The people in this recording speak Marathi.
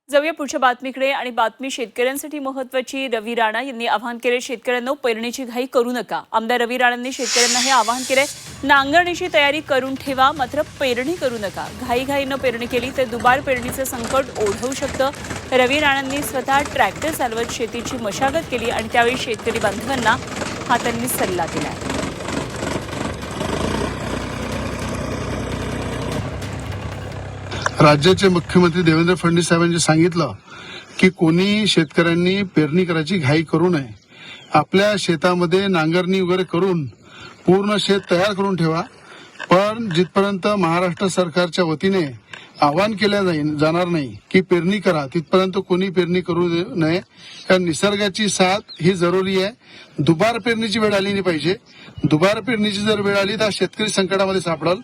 जाऊया पुढच्या बातमीकडे आणि बातमी शेतकऱ्यांसाठी महत्त्वाची। रवी राणा यांनी आवाहन केले, शेतकऱ्यांनो पेरणीची घाई करू नका। आमदार रवी राणांनी शेतकऱ्यांना हे आवाहन केले, नांगरणीची तयारी करून ठेवा, मात्र पेरणी करू नका। घाईघाईनं पेरणी केली तर दुबार पेरणीचं संकट ओढवू शकतं। रवी राणांनी स्वतः ट्रॅक्टर चालवत शेतीची मशागत केली आणि त्यावेळी शेतकरी बांधवांना हा त्यांनी सल्ला दिला। राज्याचे मुख्यमंत्री देवेंद्र फडणवीस साहेबांनी सांगितलं की कोणी शेतकऱ्यांनी पेरणी करायची घाई करू नये। आपल्या शेतामध्ये नांगरणी वगैरे करून पूर्ण शेत तयार करून ठेवा, पण जिथपर्यंत महाराष्ट्र सरकारच्या वतीने आवाहन केलं जाणार नाही की पेरणी करा, तिथपर्यंत कोणी पेरणी करू नये। कारण निसर्गाची साथ ही जरुरी आहे। दुबार पेरणीची वेळ आली नाही पाहिजे। दुबार पेरणीची जर वेळ आली तर शेतकरी संकटामध्ये सापडेल।